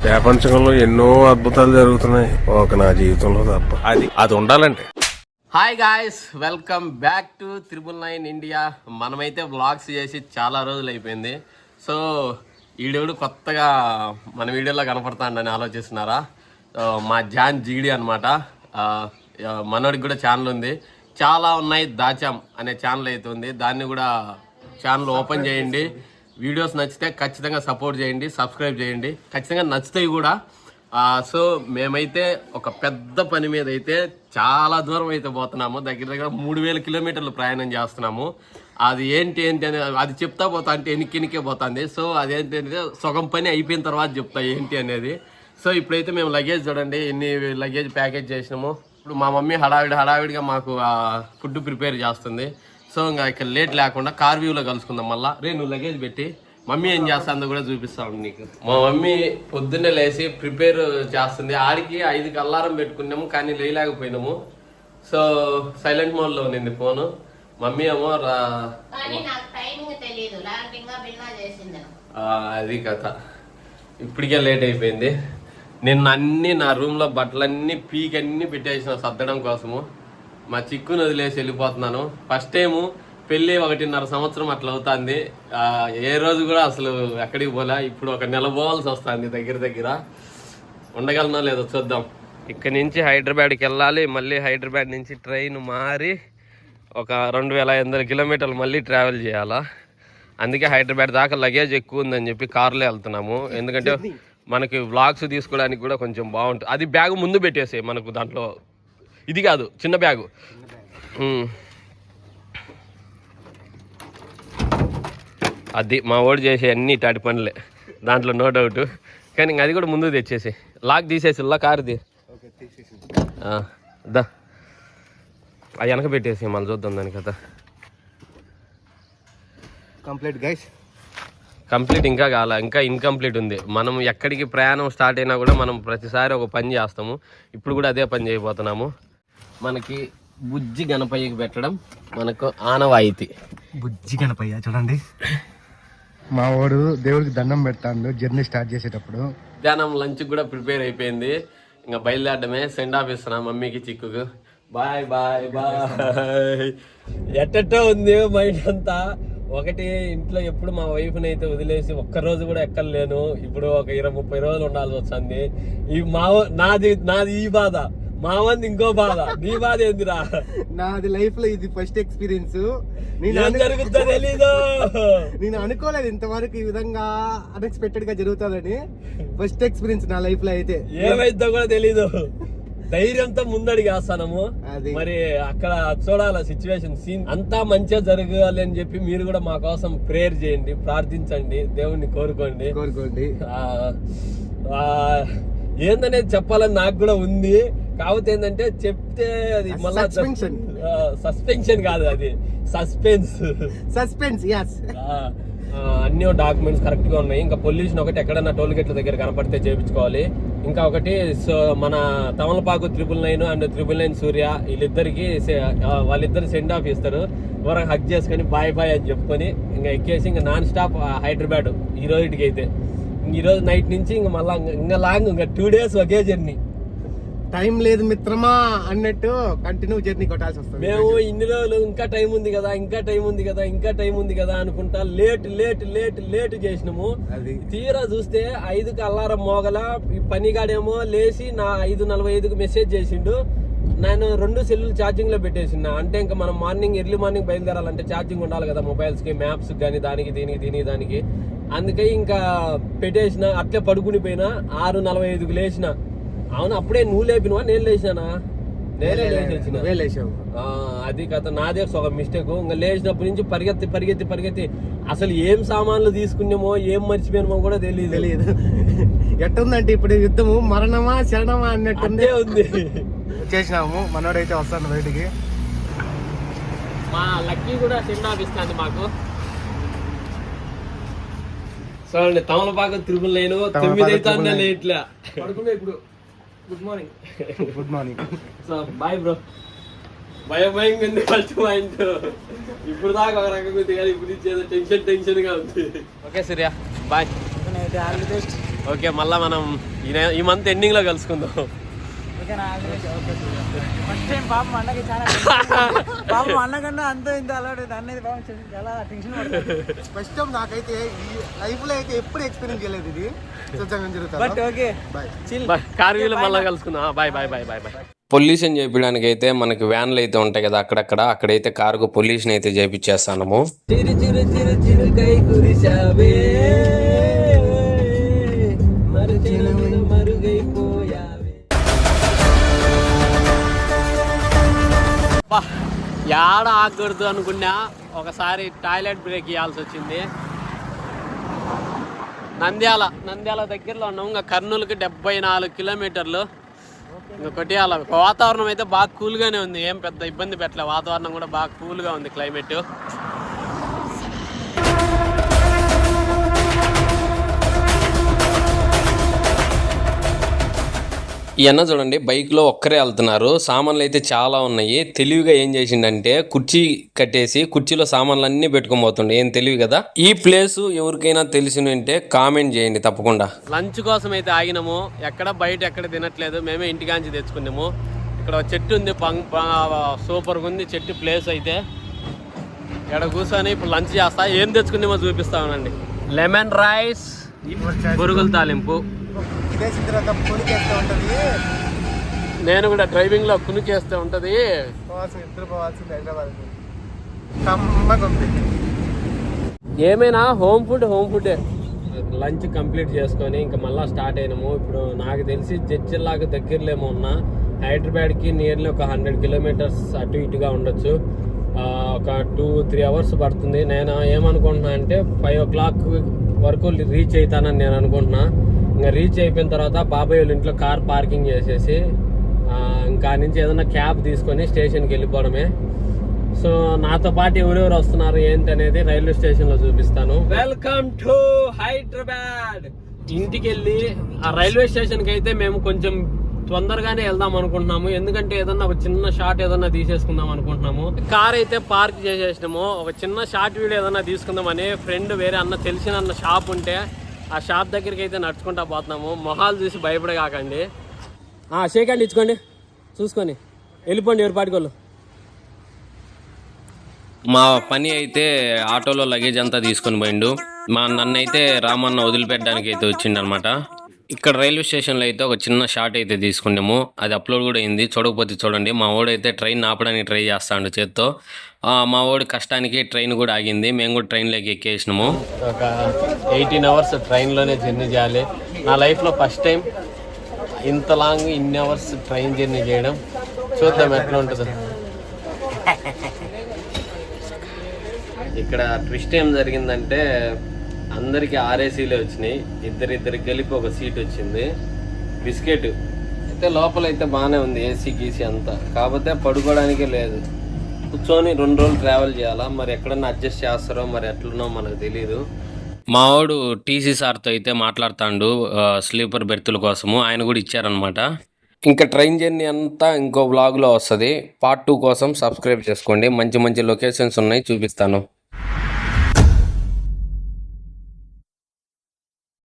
ప్రపంచంలో ఎన్నో అద్భుతాలు జరుగుతున్నాయి, ఒక నా జీవితంలో తప్ప. అది ఉండాలంటే. Hi guys, welcome back to 999 India. మనమైతే వ్లాగ్స్ చేసి చాలా రోజులు అయిపోయింది. సో ఈడేవుడు కొత్తగా మన వీడియోలో కనపడతాడని ఆలోచిస్తున్నారా? మా జాన్ జీడి అనమాట. మనోడికి కూడా ఛానల్ ఉంది, చాలా ఉన్నాయి. దాచాం అనే ఛానల్ అయితే ఉంది, దాన్ని కూడా ఛానల్ ఓపెన్ చేయండి. వీడియోస్ నచ్చితే ఖచ్చితంగా సపోర్ట్ చేయండి, సబ్స్క్రైబ్ చేయండి, ఖచ్చితంగా నచ్చుతాయి కూడా. సో మేమైతే ఒక పెద్ద పని మీద అయితే చాలా దూరం అయితే పోతున్నాము. దగ్గర దగ్గర 3000 కిలోమీటర్లు ప్రయాణం చేస్తున్నాము. అది ఏంటి అని అది చెప్తా పోతా అంటే ఎనిక్కే పోతుంది. సో అదేంటి అంటే సగం పని అయిపోయిన తర్వాత చెప్తా ఏంటి అనేది. సో ఇప్పుడైతే మేము లగేజ్ చూడండి, ఎన్ని లగేజ్ ప్యాకేజ్ చేసినాము. ఇప్పుడు మా మమ్మీ హడావిడిగా మాకు ఫుడ్ ప్రిపేర్ చేస్తుంది. సో ఇంకా ఇక్కడ లేట్ లేకుండా కార్ వ్యూలో కలుసుకుందాం. మళ్ళీ నువ్వు లగేజ్ పెట్టి మమ్మీ ఏం చేస్తుందో కూడా చూపిస్తాను నీకు. మా మమ్మీ పొద్దున్నే లేచి ప్రిపేర్ చేస్తుంది. ఆడికి 5కి అలారం పెట్టుకున్నాము, కానీ లేయలేకపోయినాము. సో సైలెంట్ మోడ్లో ఉంది ఫోను. మమ్మీ ఏమో అది కథ. ఇప్పటికే లేట్ అయిపోయింది. నిన్న అన్ని నా రూమ్లో బట్టలన్నీ పీకన్నీ పెట్టేసిన సర్దడం కోసము. మా చిక్కును వదిలేసి వెళ్ళిపోతున్నాను. ఫస్ట్ టైము పెళ్ళి 1.5 సంవత్సరం అట్లా అవుతుంది. ఏ రోజు కూడా అసలు ఎక్కడికి పోలే. ఇప్పుడు ఒక నెల పోవాల్సి వస్తుంది దగ్గర. ఉండగలనో లేదో చూద్దాం. ఇక్కడ నుంచి హైదరాబాద్కి వెళ్ళాలి. మళ్ళీ హైదరాబాద్ నుంచి ట్రైన్ మారి ఒక 2500 కిలోమీటర్లు మళ్ళీ ట్రావెల్ చేయాలా. అందుకే హైదరాబాద్ దాకా లగేజ్ ఎక్కువ ఉందని చెప్పి కార్లో వెళ్తున్నాము. ఎందుకంటే మనకి వ్లాగ్స్ తీసుకోవడానికి కూడా కొంచెం బాగుంటుంది. అది బ్యాగ్ ముందు పెట్టేసే, మనకు దాంట్లో ఇది కాదు, చిన్న బ్యాగు. అది మా ఓడి చేసే అన్ని తాటి పనులే, దాంట్లో నో డౌట్. కానీ ఇంక అది కూడా ముందు తెచ్చేసి లాక్ తీసేసి కారుది దా అది వెనక పెట్టేసి మళ్ళీ చూద్దాం దాని కదా. కంప్లీట్ ఇంకా కాల, ఇంకా ఇన్కంప్లీట్ ఉంది. మనం ఎక్కడికి ప్రయాణం స్టార్ట్ అయినా కూడా మనం ప్రతిసారి ఒక పని చేస్తాము. ఇప్పుడు కూడా అదే పని చేయబోతున్నాము. మనకి బుజ్జి గణపయ్యకి పెట్టడం మనకు ఆనవాయితీ. బుజ్జి గణపయ్య చూడండి, మా వాడు దేవుడికి దండం పెడతాడు జర్నీ స్టార్ట్ చేసేటప్పుడు. మధ్యాహ్నం లంచ్ కూడా ప్రిపేర్ అయిపోయింది, ఇంకా బయలుదేరడమే. సెండ్ ఆఫ్ ఇస్తున్నా మమ్మీకి చిక్కుకు. Bye bye bye. ఎట్టో ఉంది మైండ్ అంతా. ఒకటి, ఇంట్లో ఎప్పుడు మా వైఫ్ని అయితే వదిలేసి ఒక్కరోజు కూడా ఎక్కలేను. ఇప్పుడు ఒక 20-30 రోజులు ఉండాల్సి వస్తుంది. ఈ నాది ఈ బాధ, మా వంది ఇంకో బాధ. నీ బాధ ఏందిరా? నాది లైఫ్ లో ఇది ఫస్ట్ ఎక్స్పీరియన్స్. జరుగుతుందో తెలీదు. నేను అనుకోలేదు ఇంతవరకు ఈ విధంగా అన్ఎక్స్పెక్టెడ్ గా జరుగుతుందని. ఫస్ట్ ఎక్స్పీరియన్స్ నా లైఫ్ లో అయితే. ఏమైందో కూడా తెలీదు. ధైర్యంతో ముందడిగేస్తాము. మరి అక్కడ చూడాల సిచ్యువేషన్, సీన్ అంతా మంచిగా జరగాలి అని చెప్పి మీరు కూడా మా కోసం ప్రేయర్ చేయండి, ప్రార్థించండి, దేవుణ్ణి కోరుకోండి. ఏందనేది చెప్పాలని నాకు కూడా ఉంది. కాకపోతే ఏంటంటే చెప్తే అది మళ్ళా సస్పెన్షన్ కాదు, అది సస్పెన్స్. అన్ని డాక్యుమెంట్స్ కరెక్ట్ గా ఉన్నాయి. ఇంకా పొల్యూషన్ ఒకటి ఎక్కడన్నా టోల్ గేట్ల దగ్గర కనపడితే చేయించుకోవాలి. ఇంకా ఒకటి మన తమలపాకు 999 అండ్ 999 సూర్య వాళ్ళిద్దరు సెండ్ ఆఫ్ ఇస్తారు. ఎవరైనా హక్ చేసుకొని బాయ్ బాయ్ అని చెప్పుకొని ఇంకా ఎక్కేసి ఇంకా నాన్ స్టాప్ హైదరాబాద్ ఈ రోజుకి అయితే. ఈ రోజు నైట్ నుంచి ఇంకా మళ్ళీ ఇంకా లాంగ్, ఇంకా 2 days ఒకే జర్నీ. టైం లేదు మిత్రమా అన్నట్టు కంటిన్యూ జర్నీ కొట్టాల్సి వస్తుంది. మేము ఇన్ని రోజులు ఇంకా టైం ఉంది కదా అనుకుంటా లేట్ చేసినాము. తీరా చూస్తే 5కి అలారం మోగల. ఈ పనిగాడేమో లేచి నా 5:45కి మెసేజ్ చేసిండు. నేను 2 సెల్లులు ఛార్జింగ్ లో పెట్టేసిన. అంటే ఇంకా మనం ఎర్లీ మార్నింగ్ బయలుదేరాలంటే ఛార్జింగ్ ఉండాలి కదా, మొబైల్స్ కి, మ్యాప్స్ కానీ, దానికి. అందుకే ఇంకా పెట్టేసిన. అట్లే పడుకుని పోయినా. 6:45కి లేచిన. అవును, అప్పుడే నువ్వు లేపినవా నేను లేచానా? నేనే లేచావు. అది కథ. నాదే ఒక మిస్టేక్. ఇంకా లేచినప్పటి నుంచి పరిగెత్తి అసలు ఏం సామాన్లు తీసుకున్నామో ఏం మర్చిపోయినామో కూడా తెలియదు. ఎట్టుందంటే ఇప్పుడు యుద్ధము మరణమా శరణమా అన్నట్టుందే ఉంది. చేసినాము. మనోడైతే వస్తాను బయటికి. మా లక్కీ కూడా సెండ్ ఆఫ్ ఇస్తాను మాకు. చూడండి, తమలపాకు 999 అవుతాను లేట్లా. ఇప్పుడు good morning. So bye bro. భయం ఉంది ఫస్ట్ పాయింట్. ఇప్పుడు దాకా ఒక రకంగా ఉంది కానీ ఇప్పుడు ఇచ్చేది టెన్షన్ గా ఉంది. Okay Surya bye. All the best. Okay, మళ్ళీ మనం ఈ మంత్ ఎండింగ్లో కలుసుకుందాం. ఫస్ట్ టైం పాపం అన్నకి చాలా పాపం అన్నకన్నా అంత ఇంత అలవాటు అనేది పాపం చాలా టెన్షన్ పడుతుంది. ఫస్ట్ టైం నాకైతే ఈ లైఫ్ లో అయితే ఎప్పుడు ఎక్స్పీరియన్స్ చేయలేదు ఇది. జరుగుతుంది. బట్ ఓకే బాయ్, కార్గిల్ మళ్ళీ కలుసుకుందాం. Bye bye bye bye bye. Pollution చేయించడానికి అయితే మనకి వ్యాన్లు అయితే ఉంటాయి కదా, అక్కడైతే కారుకు పొల్యూషన్ అయితే చేయించేస్తాము. చిరు చిరు చిరు చిరు కై కురిశావే మరుగైపోయావే. యాడ ఆగకూడదు అనుకున్నా, ఒకసారి టాయిలెట్ బ్రేక్ ఇవ్వాల్సి వచ్చింది. నంద్యాల దగ్గరలో ఉన్నాం. ఇంకా కర్నూలుకి 74 కిలోమీటర్లు. ఇంకా కొట్టియాల. వాతావరణం అయితే బాగా కూల్గానే ఉంది, ఏం పెద్ద ఇబ్బంది పెట్టలే. వాతావరణం కూడా బాగా కూల్గా ఉంది క్లైమేట్. ఈ అన్న చూడండి, బైక్లో ఒక్కరే వెళ్తున్నారు. సామాన్లు అయితే చాలా ఉన్నాయి. తెలివిగా ఏం చేసిండంటే కుర్చీ కట్టేసి కుర్చీలో సామాన్లు అన్నీ పెట్టుకొని పోతుండే. ఏం తెలివి కదా. ఈ ప్లేస్ ఎవరికైనా తెలిసినంటే కామెంట్ చేయండి తప్పకుండా. లంచ్ కోసం అయితే ఆగినాము. బయట తినట్లేదు, మేమే ఇంటికాంచి తెచ్చుకున్నాము. ఇక్కడ చెట్టు ఉంది, సూపర్గా ఉంది చెట్టు. ప్లేస్ అయితే ఇక్కడ కూర్చొని ఇప్పుడు లంచ్ చేస్తా. ఏం తెచ్చుకున్నామో చూపిస్తామనండి. లెమన్ రైస్, బొరుగుల తాలింపు. నేను కూడా డ్రైవింగ్ లో కునికేస్తూ ఉంటది. ఏమైనా హోమ్ ఫుడ్. లంచ్ కంప్లీట్ చేసుకొని ఇంకా మళ్ళీ స్టార్ట్ అయినాము. ఇప్పుడు నాకు తెలిసి జడ్జిల్లాగా దగ్గరలేమో ఉన్నా. హైదరాబాద్కి నియర్లీ ఒక 100 కిలోమీటర్స్ అటు ఇటుగా ఉండొచ్చు. ఒక 2-3 అవర్స్ పడుతుంది. నేను ఏమనుకుంటున్నా అంటే 5 o'clock వరకు రీచ్ అవుతానని నేను అనుకుంటున్నా. ఇంకా రీచ్ అయిపోయిన తర్వాత బాబాయ్ వాళ్ళ ఇంట్లో కార్ పార్కింగ్ చేసేసి ఇంకా నుంచి ఏదైనా క్యాబ్ తీసుకొని స్టేషన్కి వెళ్ళిపోవడమే. సో నాతో పాటు ఎవరెవరు వస్తున్నారు ఏంటి అనేది రైల్వే స్టేషన్ లో చూపిస్తాను. Welcome to Hyderabad. ఇంటికి వెళ్ళి ఆ రైల్వే స్టేషన్ కి అయితే మేము కొంచెం తొందరగానే వెళ్దాం అనుకుంటున్నాము. ఎందుకంటే ఏదన్నా ఒక చిన్న షార్ట్ ఏదన్నా తీసేసుకుందాం అనుకుంటున్నాము. కార్ అయితే పార్క్ చేసేసినాము. ఒక చిన్న షార్ట్ వీడియో ఏదన్నా తీసుకుందామని ఫ్రెండ్ వేరే తెలిసిన షాప్ ఉంటే ఆ షాప్ దగ్గరికి అయితే నడుచుకుంటా పోతున్నాము. మొహాలు చూసి భయపడగాకండి. షేక్ హ్యాండ్ ఇచ్చుకోండి, చూసుకొని వెళ్ళిపోండి ఎవరి పాటికోళ్ళు. మా పని అయితే ఆటోలో లగేజ్ అంతా తీసుకొని పోయిండు. నన్ను అయితే రామన్న వదిలిపెట్టడానికి అయితే వచ్చిండనమాట. ఇక్కడ రైల్వే స్టేషన్లో అయితే ఒక చిన్న షార్ట్ అయితే తీసుకున్నాము. అది అప్లోడ్ కూడా అయింది, చూడకపోతే చూడండి. మా వాడు అయితే ట్రైన్ ఆపడానికి ట్రై చేస్తాడు చేత్తో. మా వాడు కష్టానికి ట్రైన్ కూడా ఆగింది. మేము కూడా ట్రైన్లోకి ఎక్కేసినాము. ఒక 18 hours ట్రైన్లోనే జర్నీ చేయాలి. నా లైఫ్లో ఫస్ట్ టైం ఇంత లాంగ్ ఇన్ని అవర్స్ ట్రైన్ జర్నీ చేయడం. చూద్దాం ఎట్లా ఉంటుందో. ఇక్కడ ట్విస్ట్ ఏం జరిగిందంటే అందరికి ఆర్ఏసీలే వచ్చినాయి. ఇద్దరికి కలిపి ఒక సీట్ వచ్చింది. బిస్కెట్ అయితే లోపల అయితే బాగానే ఉంది, ఏసీ గీసీ అంతా. కాకపోతే పడుకోవడానికే లేదు. కూర్చొని 2 రోజులు ట్రావెల్ చేయాలా. మరి ఎక్కడన్నా అడ్జస్ట్ చేస్తారో మరి ఎట్లున్నో మనకు తెలియదు. మావాడు టీసీ సార్తో అయితే మాట్లాడుతాడు స్లీపర్ బెర్తుల కోసము. ఆయన కూడా ఇచ్చారనమాట. ఇంకా ట్రైన్ జర్నీ అంతా ఇంకో వ్లాగ్లో వస్తుంది. పార్ట్ 2 కోసం సబ్స్క్రైబ్ చేసుకోండి. మంచి లొకేషన్స్ ఉన్నాయి, చూపిస్తాను.